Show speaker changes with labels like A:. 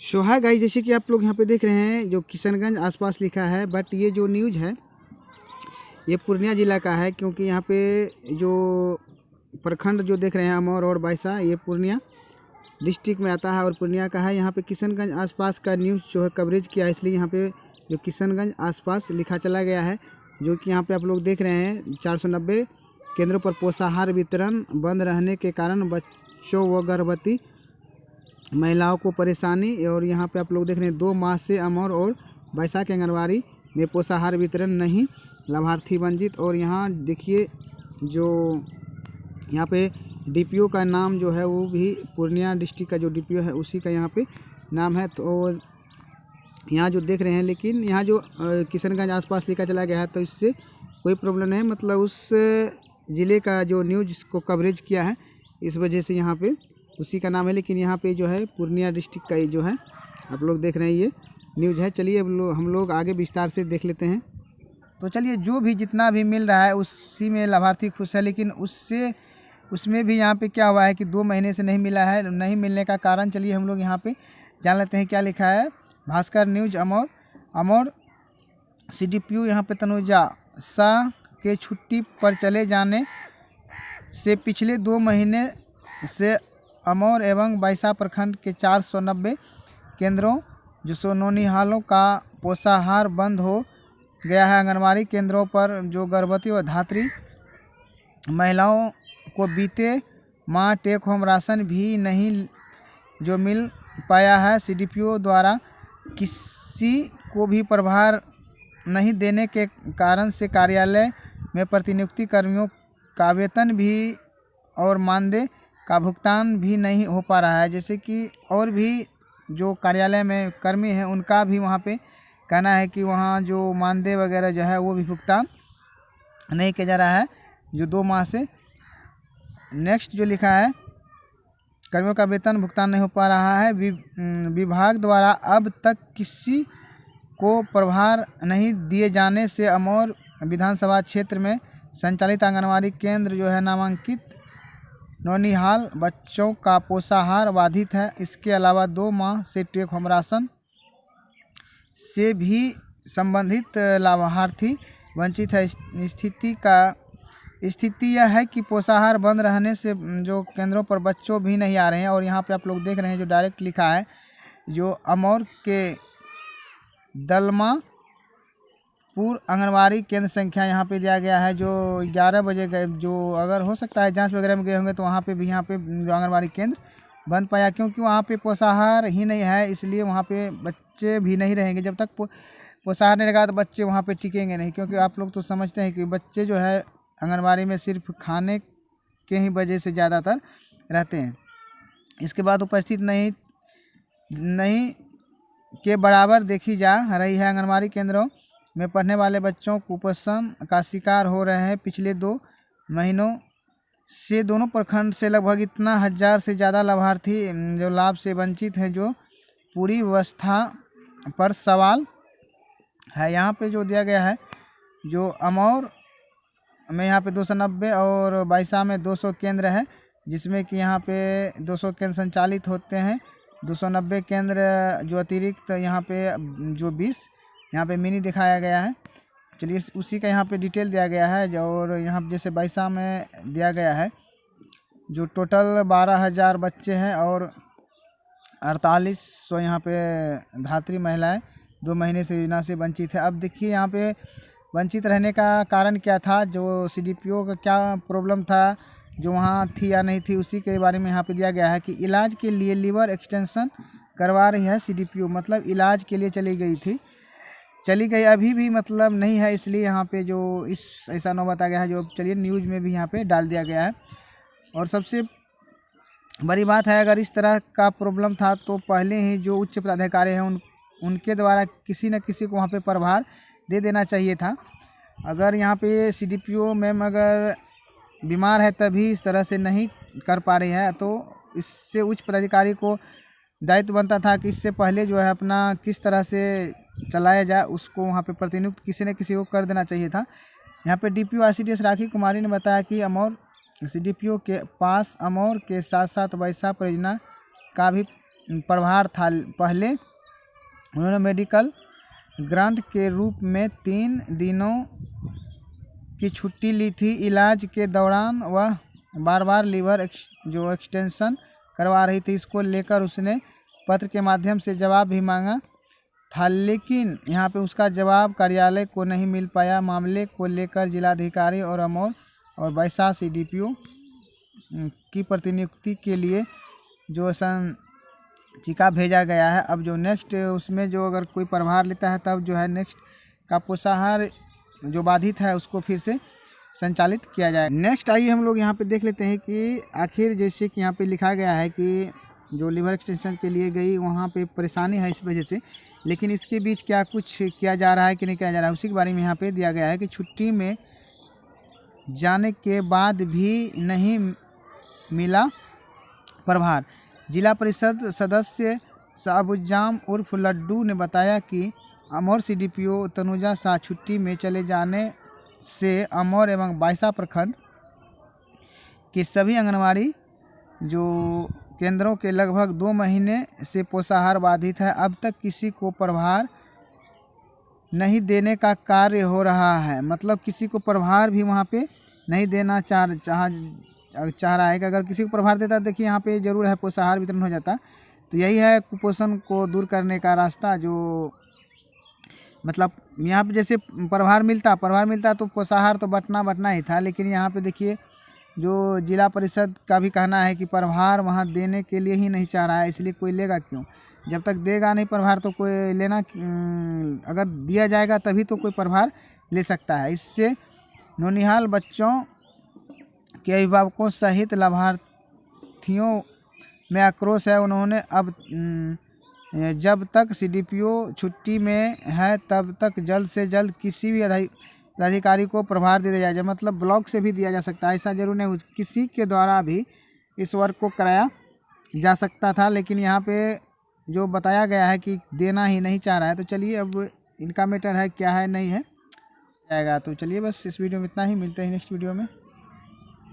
A: सो hi guys, जैसे कि आप लोग यहाँ पे देख रहे हैं जो किशनगंज आसपास लिखा है, बट ये जो न्यूज़ है ये पूर्णिया ज़िला का है, क्योंकि यहाँ पे जो प्रखंड जो देख रहे हैं अमौर और बाइसा, ये पूर्णिया डिस्ट्रिक्ट में आता है और पूर्णिया का है। यहाँ पे किशनगंज आसपास का न्यूज़ जो है कवरेज किया है, इसलिए यहाँ पे जो किशनगंज आसपास लिखा चला गया है। जो कि यहाँ पे आप लोग देख रहे हैं 490 केंद्रों पर पोषाहार वितरण बंद रहने के कारण बच्चों व गर्भवती महिलाओं को परेशानी। और यहाँ पे आप लोग देख रहे हैं 2 माह से अमौर और बाइसा के आंगनबाड़ी में पोषाहार वितरण नहीं, लाभार्थी वंचित। और यहाँ देखिए जो यहाँ पे डीपीओ का नाम जो है वो भी पूर्णिया डिस्ट्रिक्ट का जो डीपीओ है उसी का यहाँ पे नाम है। तो यहाँ जो देख रहे हैं, लेकिन यहाँ जो किशनगंज आसपास लिखा चला गया है तो इससे कोई प्रॉब्लम नहीं, मतलब उस ज़िले का जो न्यूज़ को कवरेज किया है इस वजह से यहाँ पे उसी का नाम है। लेकिन यहाँ पे जो है पूर्णिया डिस्ट्रिक्ट का जो है आप लोग देख रहे हैं ये न्यूज़ है। चलिए हम लोग आगे विस्तार से देख लेते हैं। तो चलिए, जो भी जितना भी मिल रहा है उसी में लाभार्थी खुश है, लेकिन उसमें भी यहाँ पे क्या हुआ है कि 2 महीने से नहीं मिला है। नहीं मिलने का कारण चलिए हम लोग यहाँ पे जान लेते हैं क्या लिखा है। भास्कर न्यूज अमौर CDPO यहाँ पे तनुजा शाह के छुट्टी पर चले जाने से पिछले 2 महीने से अमौर एवं बाइसा प्रखंड के 490 केंद्रों जो नौनिहालों का पोषाहार बंद हो गया है। आंगनबाड़ी केंद्रों पर जो गर्भवती व धात्री महिलाओं को बीते माह टेक होम राशन भी नहीं जो मिल पाया है। CDPO द्वारा किसी को भी प्रभार नहीं देने के कारण से कार्यालय में प्रतिनियुक्ति कर्मियों का वेतन भी और मानदेय का भुगतान भी नहीं हो पा रहा है। जैसे कि और भी जो कार्यालय में कर्मी हैं उनका भी वहाँ पे कहना है कि वहाँ जो मानदेय वगैरह जो है वो भी भुगतान नहीं किया जा रहा है जो 2 माह से। नेक्स्ट जो लिखा है, कर्मियों का वेतन भुगतान नहीं हो पा रहा है। विभाग द्वारा अब तक किसी को प्रभार नहीं दिए जाने से अमौर विधानसभा क्षेत्र में संचालित आंगनबाड़ी केंद्र जो है नामांकित नौनिहाल बच्चों का पोषाहार बाधित है। इसके अलावा 2 माह से टेक होम राशन से भी संबंधित लाभार्थी वंचित है। स्थिति यह है कि पोषाहार बंद रहने से जो केंद्रों पर बच्चों भी नहीं आ रहे हैं। और यहाँ पे आप लोग देख रहे हैं जो डायरेक्ट लिखा है, जो अमौर के दलमापुर आंगनबाड़ी केंद्र संख्या यहाँ पे दिया गया है। जो 11 बजे गए, जो अगर हो सकता है जांच वगैरह में गए होंगे तो वहाँ पे भी यहाँ पे जो आंगनबाड़ी केंद्र बंद पाया, क्योंकि वहाँ पे पोषाहार ही नहीं है, इसलिए वहाँ पे बच्चे भी नहीं रहेंगे। जब तक पोषाहार नहीं रहेगा तो बच्चे वहाँ पे टिकेंगे नहीं, क्योंकि आप लोग तो समझते हैं कि बच्चे जो है आंगनबाड़ी में सिर्फ खाने के ही वजह से ज़्यादातर रहते हैं। इसके बाद उपस्थित नहीं के बराबर देखी जा रही है। आंगनबाड़ी केंद्रों में पढ़ने वाले बच्चों कुपोषण का शिकार हो रहे हैं। पिछले 2 महीनों से दोनों प्रखंड से लगभग इतना 1000 से ज़्यादा लाभार्थी जो लाभ से वंचित हैं, जो पूरी व्यवस्था पर सवाल है। यहाँ पे जो दिया गया है, जो अमौर में यहाँ पे 290 और बाइसा में 200 केंद्र है, जिसमें कि यहाँ पे 200 केंद्र संचालित होते हैं। 290 केंद्र जो अतिरिक्त यहाँ पे जो 20 यहाँ पे मिनी दिखाया गया है। चलिए, उसी का यहाँ पे डिटेल दिया गया है। और यहाँ जैसे बाइसा में दिया गया है जो टोटल 12,000 बच्चे हैं और 4800 यहाँ पे धात्री महिलाएं 2 महीने से योजना से वंचित है। अब देखिए यहाँ पे वंचित रहने का कारण क्या था, जो CDPO का क्या प्रॉब्लम था, जो वहाँ थी या नहीं थी, उसी के बारे में यहाँ पे दिया गया है कि इलाज के लिए लीवर एक्सटेंशन करवा रही है CDPO, मतलब इलाज के लिए चली गई अभी भी मतलब नहीं है, इसलिए यहाँ पे जो इस ऐसा नौबत आ गया है, जो चलिए न्यूज़ में भी यहाँ पे डाल दिया गया है। और सबसे बड़ी बात है, अगर इस तरह का प्रॉब्लम था तो पहले ही जो उच्च पदाधिकारी हैं उनके द्वारा किसी न किसी को वहाँ पे प्रभार दे देना चाहिए था। अगर यहाँ पे CDPO मैम अगर बीमार है तभी इस तरह से नहीं कर पा रही है, तो इससे उच्च पदाधिकारी को दायित्व बनता था कि इससे पहले जो है अपना किस तरह से चलाया जाए, उसको वहाँ पे प्रतिनियुक्त किसी न किसी को कर देना चाहिए था। यहाँ पे DPO ICDS राखी कुमारी ने बताया कि अमौर CDPO के पास अमौर के साथ साथ बाइसा परियोजना का भी प्रभार था। पहले उन्होंने मेडिकल ग्रांट के रूप में 3 दिनों की छुट्टी ली थी। इलाज के दौरान वह बार बार लीवर जो एक्सटेंशन करवा रही थी, इसको लेकर उसने पत्र के माध्यम से जवाब भी मांगा था, लेकिन यहाँ पे उसका जवाब कार्यालय को नहीं मिल पाया। मामले को लेकर जिलाधिकारी और अमौर और बैसा CDPO की प्रतिनियुक्ति के लिए जो संचिका भेजा गया है। अब जो नेक्स्ट उसमें जो अगर कोई प्रभार लेता है तब जो है नेक्स्ट का पोषाहार जो बाधित है उसको फिर से संचालित किया जाए। नेक्स्ट आइए हम लोग यहाँ पे देख लेते हैं कि आखिर जैसे कि यहाँ पे लिखा गया है कि जो लीवर एक्सटेंशन के लिए गई वहाँ पे परेशानी है इस वजह से, लेकिन इसके बीच क्या कुछ किया जा रहा है कि नहीं किया जा रहा है उसी के बारे में यहाँ पे दिया गया है कि छुट्टी में जाने के बाद भी नहीं मिला प्रभार। जिला परिषद सदस्य साबुजाम उर्फ लड्डू ने बताया कि अमौर CDPO तनुजा शाह छुट्टी में चले जाने से अमौर एवं बायसा प्रखंड के सभी आंगनवाड़ी जो केंद्रों के लगभग 2 महीने से पोषाहार बाधित है। अब तक किसी को प्रभार नहीं देने का कार्य हो रहा है, मतलब किसी को प्रभार भी वहाँ पे नहीं देना चाह रहा है कि अगर किसी को प्रभार देता देखिए यहाँ पे जरूर है पोषाहार वितरण हो जाता। तो यही है कुपोषण को दूर करने का रास्ता। जो मतलब यहाँ पे जैसे प्रभार मिलता तो पोषाहार तो बटना ही था, लेकिन यहाँ पे देखिए जो जिला परिषद का भी कहना है कि प्रभार वहाँ देने के लिए ही नहीं चाह रहा है, इसलिए कोई लेगा क्यों। जब तक देगा नहीं प्रभार तो कोई लेना, अगर दिया जाएगा तभी तो कोई प्रभार ले सकता है। इससे नौनिहाल बच्चों के अभिभावकों सहित लाभार्थियों में आक्रोश है। उन्होंने अब जब तक CDPO छुट्टी में है तब तक जल्द से जल्द किसी भी अधिकारी को प्रभार दे दिया जाए, मतलब ब्लॉक से भी दिया जा सकता है, ऐसा जरूर नहीं किसी के द्वारा भी इस वर्क को कराया जा सकता था, लेकिन यहाँ पे जो बताया गया है कि देना ही नहीं चाह रहा है। तो चलिए अब इनका मैटर है क्या है नहीं है जाएगा। तो चलिए बस इस वीडियो में इतना ही, मिलते हैं नेक्स्ट वीडियो में।